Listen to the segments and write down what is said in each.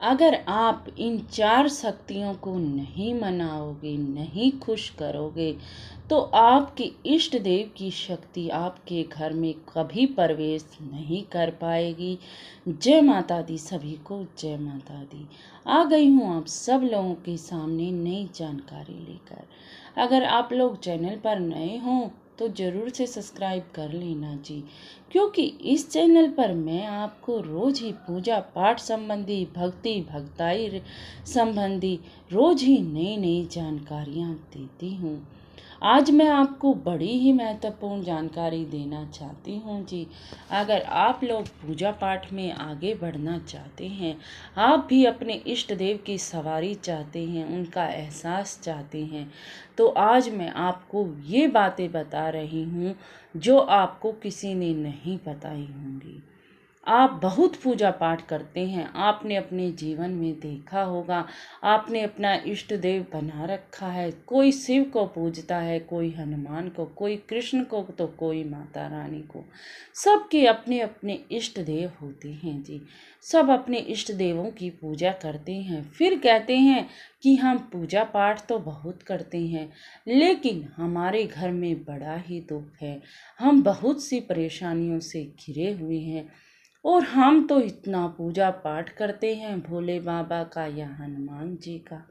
अगर आप इन 4 शक्तियों को नहीं मनाओगे, नहीं खुश करोगे, तो आपके इष्ट देव की शक्ति आपके घर में कभी प्रवेश नहीं कर पाएगी। जय माता दी सभी को, जय माता दी। आ गई हूँ आप सब लोगों के सामने नई जानकारी लेकर। अगर आप लोग चैनल पर नए हों तो ज़रूर से सब्सक्राइब कर लेना जी, क्योंकि इस चैनल पर मैं आपको रोज़ ही पूजा पाठ संबंधी, भक्ति भक्ताई संबंधी रोज़ ही नई नई जानकारियाँ देती हूँ। आज मैं आपको बड़ी ही महत्वपूर्ण जानकारी देना चाहती हूँ जी। अगर आप लोग पूजा पाठ में आगे बढ़ना चाहते हैं, आप भी अपने इष्ट देव की सवारी चाहते हैं, उनका एहसास चाहते हैं, तो आज मैं आपको ये बातें बता रही हूँ जो आपको किसी ने नहीं बताई होंगी। आप बहुत पूजा पाठ करते हैं, आपने अपने जीवन में देखा होगा, आपने अपना इष्ट देव बना रखा है। कोई शिव को पूजता है, कोई हनुमान को, कोई कृष्ण को, तो कोई माता रानी को। सबके अपने अपने इष्ट देव होते हैं जी। सब अपने इष्ट देवों की पूजा करते हैं, फिर कहते हैं कि हम पूजा पाठ तो बहुत करते हैं, लेकिन हमारे घर में बड़ा ही दुख है, हम बहुत सी परेशानियों से घिरे हुए हैं, और हम तो इतना पूजा पाठ करते हैं भोले बाबा का या हनुमान जी का।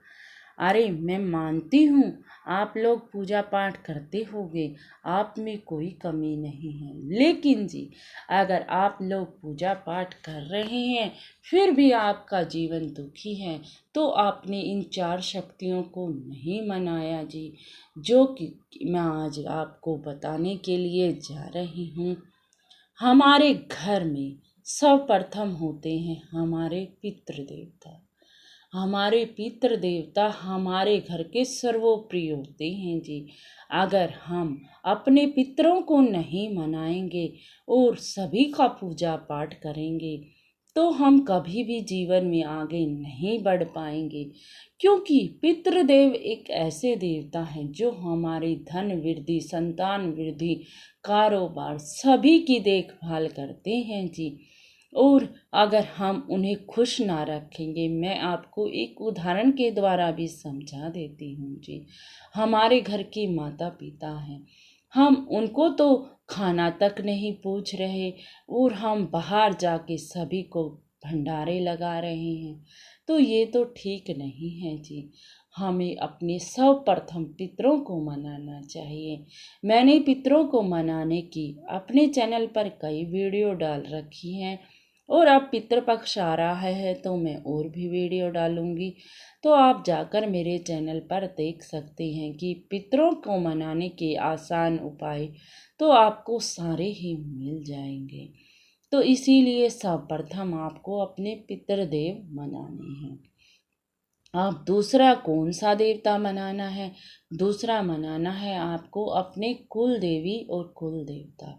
अरे मैं मानती हूँ आप लोग पूजा पाठ करते होंगे, आप में कोई कमी नहीं है, लेकिन जी अगर आप लोग पूजा पाठ कर रहे हैं फिर भी आपका जीवन दुखी है, तो आपने इन 4 शक्तियों को नहीं मनाया जी, जो कि मैं आज आपको बताने के लिए जा रही हूँ। हमारे घर में सर्वप्रथम होते हैं हमारे पितृ देवता। हमारे पितृ देवता हमारे घर के सर्वोप्रिय होते हैं जी। अगर हम अपने पितरों को नहीं मनाएंगे और सभी का पूजा पाठ करेंगे, तो हम कभी भी जीवन में आगे नहीं बढ़ पाएंगे, क्योंकि पितृदेव एक ऐसे देवता हैं जो हमारी धन वृद्धि, संतान वृद्धि, कारोबार सभी की देखभाल करते हैं जी। और अगर हम उन्हें खुश ना रखेंगे, मैं आपको एक उदाहरण के द्वारा भी समझा देती हूँ जी। हमारे घर के माता पिता हैं, हम उनको तो खाना तक नहीं पूछ रहे, और हम बाहर जाके सभी को भंडारे लगा रहे हैं, तो ये तो ठीक नहीं है जी। हमें अपने सर्वप्रथम पितरों को मनाना चाहिए। मैंने पितरों को मनाने की अपने चैनल पर कई वीडियो डाल रखी हैं, और अब पितृपक्ष आ रहा है तो मैं और भी वीडियो डालूंगी, तो आप जाकर मेरे चैनल पर देख सकते हैं कि पितरों को मनाने के आसान उपाय तो आपको सारे ही मिल जाएंगे। तो इसीलिए सर्वप्रथम आपको अपने पितृदेव मनाने हैं। आप दूसरा कौन सा देवता मनाना है? दूसरा मनाना है आपको अपने कुल देवी और कुल देवता।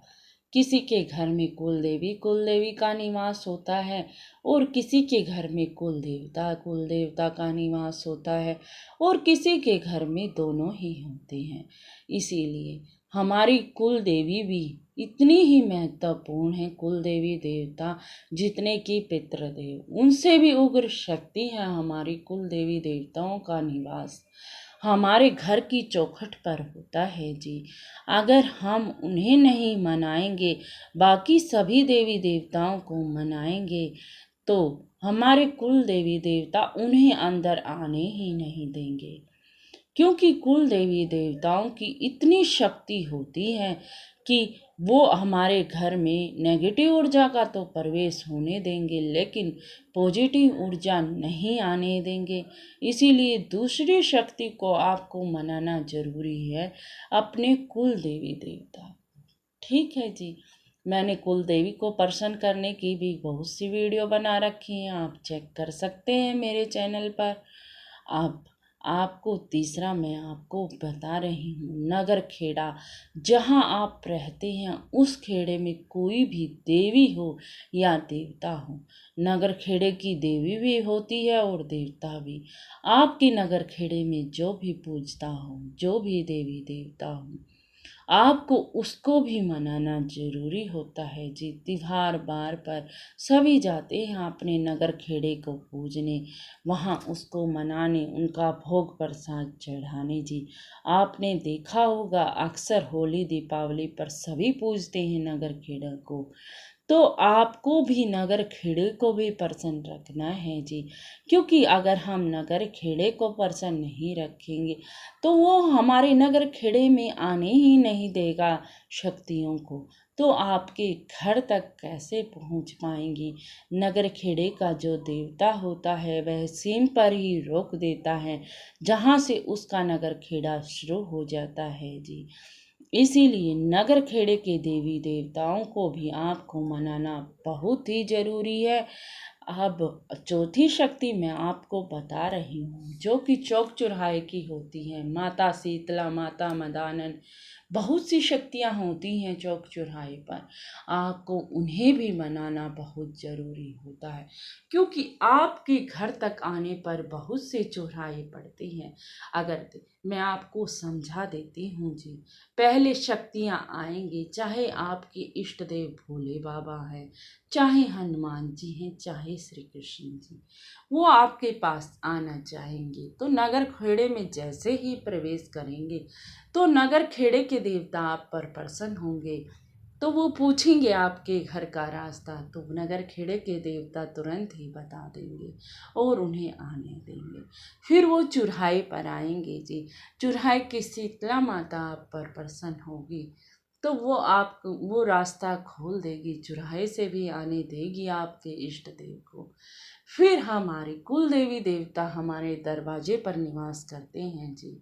किसी के घर में कुल देवी का निवास होता है, और किसी के घर में कुल देवता का निवास होता है, और किसी के घर में दोनों ही होते हैं। इसीलिए हमारी कुल देवी भी इतनी ही महत्वपूर्ण है, कुल देवी देवता जितने की पितृदेव, उनसे भी उग्र शक्ति है हमारी कुल देवी देवताओं का निवास हमारे घर की चौखट पर होता है जी। अगर हम उन्हें नहीं मनाएंगे, बाकी सभी देवी देवताओं को मनाएंगे, तो हमारे कुल देवी देवता उन्हें अंदर आने ही नहीं देंगे, क्योंकि कुल देवी देवताओं की इतनी शक्ति होती है कि वो हमारे घर में नेगेटिव ऊर्जा का तो प्रवेश होने देंगे, लेकिन पॉजिटिव ऊर्जा नहीं आने देंगे। इसीलिए दूसरी शक्ति को आपको मनाना जरूरी है, अपने कुल देवी देवता। ठीक है जी। मैंने कुल देवी को प्रसन्न करने की भी बहुत सी वीडियो बना रखी हैं, आप चेक कर सकते हैं मेरे चैनल पर। अब आपको तीसरा मैं आपको बता रही हूँ, नगर खेड़ा जहाँ आप रहते हैं उस खेड़े में कोई भी देवी हो या देवता हो, नगर खेड़े की देवी भी होती है और देवता भी। आपके नगर खेड़े में जो भी पूजता हो, जो भी देवी देवता हो, आपको उसको भी मनाना ज़रूरी होता है जी। त्योहार बार पर सभी जाते हैं अपने नगर खेड़े को पूजने, वहाँ उसको मनाने, उनका भोग प्रसाद चढ़ाने जी। आपने देखा होगा अक्सर होली दीपावली पर सभी पूजते हैं नगर खेड़ा को। तो आपको भी नगर खेड़े को भी प्रसन्न रखना है जी, क्योंकि अगर हम नगर खेड़े को प्रसन्न नहीं रखेंगे तो वो हमारे नगर खेड़े में आने ही नहीं देगा शक्तियों को। तो आपके घर तक कैसे पहुंच पाएंगी? नगर खेड़े का जो देवता होता है वह सीम पर ही रोक देता है, जहाँ से उसका नगर खेड़ा शुरू हो जाता है जी। इसीलिए नगर खेड़े के देवी देवताओं को भी आपको मनाना बहुत ही जरूरी है। अब चौथी शक्ति मैं आपको बता रही हूँ, जो कि चौक चौराहे की होती है। माता शीतला, माता मदानन, बहुत सी शक्तियाँ होती हैं चौक चौराहे पर। आपको उन्हें भी मनाना बहुत ज़रूरी होता है, क्योंकि आपके घर तक आने पर बहुत से चौराहे पड़ते हैं। अगर मैं आपको समझा देती हूँ जी। पहले शक्तियाँ आएंगी, चाहे आपके इष्ट देव भोले बाबा हैं, चाहे हनुमान जी हैं, चाहे श्री कृष्ण जी, वो आपके पास आना चाहेंगे। तो नगर खेड़े में जैसे ही प्रवेश करेंगे तो नगर खेड़े के देवता आप पर प्रसन्न होंगे। तो वो पूछेंगे आपके घर का रास्ता, तो नगर खेड़े के देवता तुरंत ही बता देंगे और उन्हें आने देंगे। फिर वो चुराहे पर आएंगे जी। चुराहे की शीतला माता आप पर प्रसन्न होगी, तो वो रास्ता खोल देगी, चुराहे से भी आने देगी आपके इष्ट देव को। फिर हमारे कुल देवी देवता हमारे दरवाजे पर निवास करते हैं जी।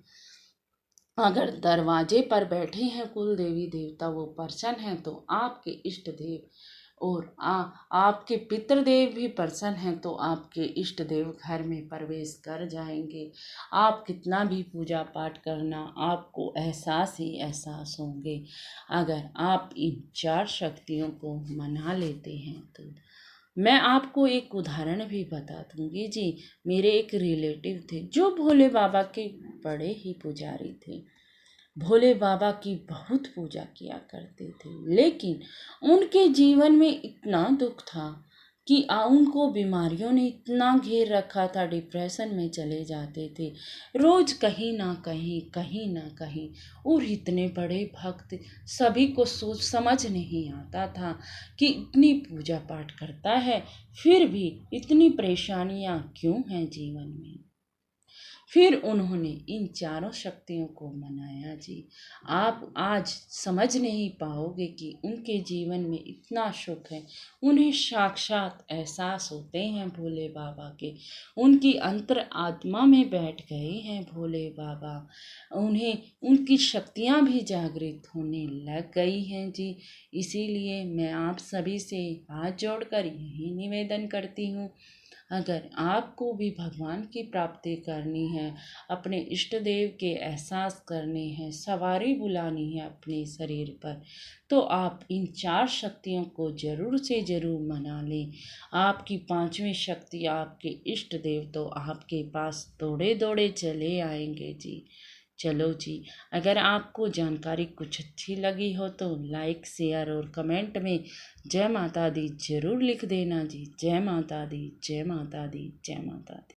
अगर दरवाजे पर बैठे हैं कुल देवी देवता, वो प्रसन्न हैं, तो आपके इष्ट देव और आपके पितृदेव भी प्रसन्न हैं, तो आपके इष्ट देव घर में प्रवेश कर जाएंगे। आप कितना भी पूजा पाठ करना, आपको एहसास ही एहसास होंगे। अगर आप इन 4 शक्तियों को मना लेते हैं तो मैं आपको एक उदाहरण भी बता दूंगी जी। मेरे एक रिलेटिव थे जो भोले बाबा के बड़े ही पुजारी थे। भोले बाबा की बहुत पूजा किया करते थे, लेकिन उनके जीवन में इतना दुख था कि उनको बीमारियों ने इतना घेर रखा था, डिप्रेशन में चले जाते थे रोज कहीं ना कहीं, कहीं ना कहीं। और इतने बड़े भक्त, सभी को सोच समझ नहीं आता था कि इतनी पूजा पाठ करता है फिर भी इतनी परेशानियां क्यों हैं जीवन में। फिर उन्होंने इन 4 शक्तियों को मनाया जी। आप आज समझ नहीं पाओगे कि उनके जीवन में इतना सुख है। उन्हें साक्षात एहसास होते हैं भोले बाबा के, उनकी अंतर आत्मा में बैठ गए हैं भोले बाबा। उन्हें उनकी शक्तियाँ भी जागृत होने लग गई हैं जी। इसीलिए मैं आप सभी से हाथ जोड़कर यही निवेदन करती हूँ, अगर आपको भी भगवान की प्राप्ति करनी है, अपने इष्ट देव के एहसास करने हैं, सवारी बुलानी है अपने शरीर पर, तो आप इन 4 शक्तियों को जरूर से जरूर मना लें। आपकी 5वीं शक्ति, आपके इष्ट देव तो आपके पास दौड़े दौड़े चले आएंगे जी। चलो जी, अगर आपको जानकारी कुछ अच्छी लगी हो तो लाइक, शेयर और कमेंट में जय माता दी जरूर लिख देना जी। जय माता दी, जय माता दी, जय माता दी।